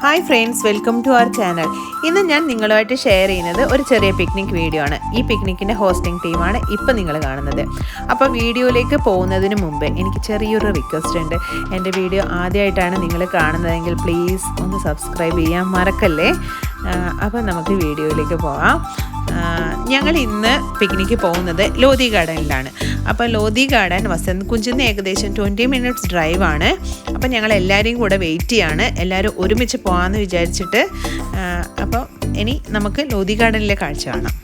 Hi friends, welcome to our channel. ഇന്ന് ഞാൻ നിങ്ങളുമായിട്ട് ഷെയർ ചെയ്യുന്നത് ഒരു ചെറിയ പിക്നിക് വീഡിയോ ആണ്. ഈ പിക്നിക്കിൻ്റെ ഹോസ്റ്റിംഗ് ടീമാണ് ഇപ്പോൾ നിങ്ങൾ കാണുന്നത്. അപ്പോൾ വീഡിയോയിലേക്ക് പോകുന്നതിന് മുമ്പ് എനിക്ക് ചെറിയൊരു റിക്വസ്റ്റ് ഉണ്ട്. എൻ്റെ വീഡിയോ ആദ്യമായിട്ടാണ് നിങ്ങൾ കാണുന്നതെങ്കിൽ പ്ലീസ് ഒന്ന് സബ്സ്ക്രൈബ് ചെയ്യാൻ മറക്കല്ലേ. അപ്പോൾ നമുക്ക് വീഡിയോയിലേക്ക് പോകാം. ഞങ്ങൾ ഇന്ന് പിക്നിക്ക് പോകുന്നത് ലോധി ഗാർഡനിലാണ്. അപ്പോൾ ലോധി ഗാർഡൻ വസന്ത് കുഞ്ചിൽ നിന്ന് ഏകദേശം 20 മിനിറ്റ്സ് ഡ്രൈവാണ്. അപ്പോൾ ഞങ്ങൾ എല്ലാവരെയും കൂടെ വെയിറ്റ് ചെയ്യാണ്, എല്ലാവരും ഒരുമിച്ച് പോകാമെന്ന് വിചാരിച്ചിട്ട്. അപ്പോൾ ഇനി നമുക്ക് ലോധി ഗാർഡനിലെ കാഴ്ച കാണാം.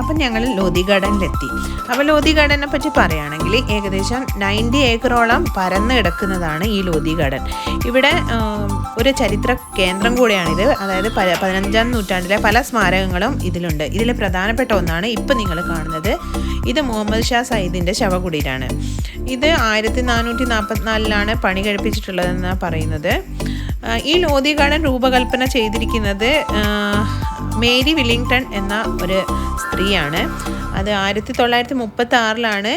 അപ്പം ഞങ്ങൾ ലോധി ഗാർഡനിലെത്തി. അപ്പോൾ ലോധി ഗാർഡനെ പറ്റി പറയുകയാണെങ്കിൽ ഏകദേശം 90 ഏക്കറോളം പരന്ന് കിടക്കുന്നതാണ് ഈ ലോധി ഗാർഡൻ. ഇവിടെ ഒരു ചരിത്ര കേന്ദ്രം കൂടെയാണിത്. അതായത് 15-ാം നൂറ്റാണ്ടിലെ പല സ്മാരകങ്ങളും ഇതിലുണ്ട്. ഇതിൽ പ്രധാനപ്പെട്ട ഒന്നാണ് ഇപ്പം നിങ്ങൾ കാണുന്നത്. ഇത് മുഹമ്മദ് ഷാ സയ്യിദിൻ്റെ ശവകുടീരാണ്. ഇത് 1444 പണി കഴിപ്പിച്ചിട്ടുള്ളതെന്നാണ് പറയുന്നത്. ഈ ലോധി ഗാർഡൻ രൂപകൽപ്പന ചെയ്തിരിക്കുന്നത് മേരി വില്ലിംഗ്ടൺ എന്ന ഒരു സ്ത്രീയാണ്. അത് 1936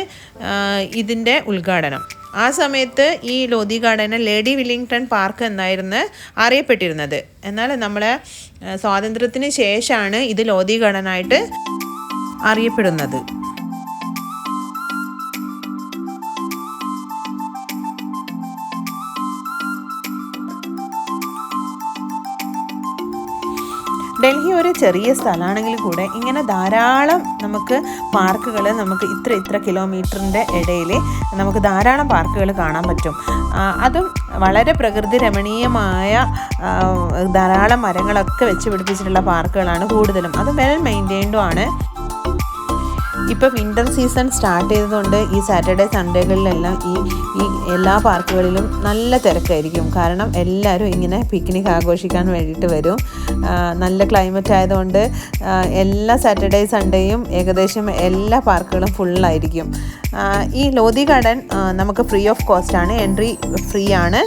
ഇതിൻ്റെ ഉദ്ഘാടനം. ആ സമയത്ത് ഈ ലോധി ഗാർഡന് ലേഡി വില്ലിംഗ്ടൺ പാർക്ക് എന്നായിരുന്നു അറിയപ്പെട്ടിരുന്നത്. എന്നാൽ നമ്മളെ സ്വാതന്ത്ര്യത്തിന് ശേഷമാണ് ഇത് ലോധി ഗാർഡനായിട്ട് അറിയപ്പെടുന്നത്. ഡൽഹി ഒരു ചെറിയ സ്ഥലമാണെങ്കിൽ കൂടെ ഇങ്ങനെ ധാരാളം നമുക്ക് പാർക്കുകൾ, നമുക്ക് ഇത്ര കിലോമീറ്ററിൻ്റെ ഇടയിൽ നമുക്ക് ധാരാളം പാർക്കുകൾ കാണാൻ പറ്റും. അതും വളരെ പ്രകൃതി രമണീയമായ ധാരാളം മരങ്ങളൊക്കെ വെച്ച് പിടിപ്പിച്ചിട്ടുള്ള പാർക്കുകളാണ് കൂടുതലും. അത് വെൽ മെയിൻറ്റെയിൻഡും ആണ്. ഇപ്പോൾ വിൻ്റർ സീസൺ സ്റ്റാർട്ട് ചെയ്തതുകൊണ്ട് ഈ സാറ്റർഡേ സൺഡേകളിലെല്ലാം ഈ എല്ലാ പാർക്കുകളിലും നല്ല തിരക്കായിരിക്കും. കാരണം എല്ലാവരും ഇങ്ങനെ പിക്നിക് ആഘോഷിക്കാൻ വേണ്ടിയിട്ട് വരും. നല്ല ക്ലൈമറ്റ് ആയതുകൊണ്ട് എല്ലാ സാറ്റർഡേ സൺഡേയും ഏകദേശം എല്ലാ പാർക്കുകളും ഫുള്ളായിരിക്കും. ഈ ലോധി ഗാർഡൻ നമുക്ക് ഫ്രീ ഓഫ് കോസ്റ്റ് ആണ്, എൻട്രി ഫ്രീ ആണ്.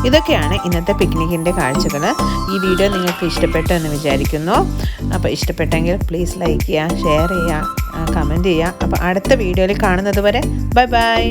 ഇതൊക്കെയാണ് ഇന്നത്തെ പിക്നിക്കിൻ്റെ കാഴ്ചകൾ. ഈ വീഡിയോ നിങ്ങൾക്ക് ഇഷ്ടപ്പെട്ടു എന്ന് വിചാരിക്കുന്നു. അപ്പോൾ ഇഷ്ടപ്പെട്ടെങ്കിൽ പ്ലീസ് ലൈക്ക് ചെയ്യുക, ഷെയർ ചെയ്യുക, കമൻറ്റ് ചെയ്യുക. അപ്പോൾ അടുത്ത വീഡിയോയിൽ കാണുന്നത് വരെ ബൈ ബൈ.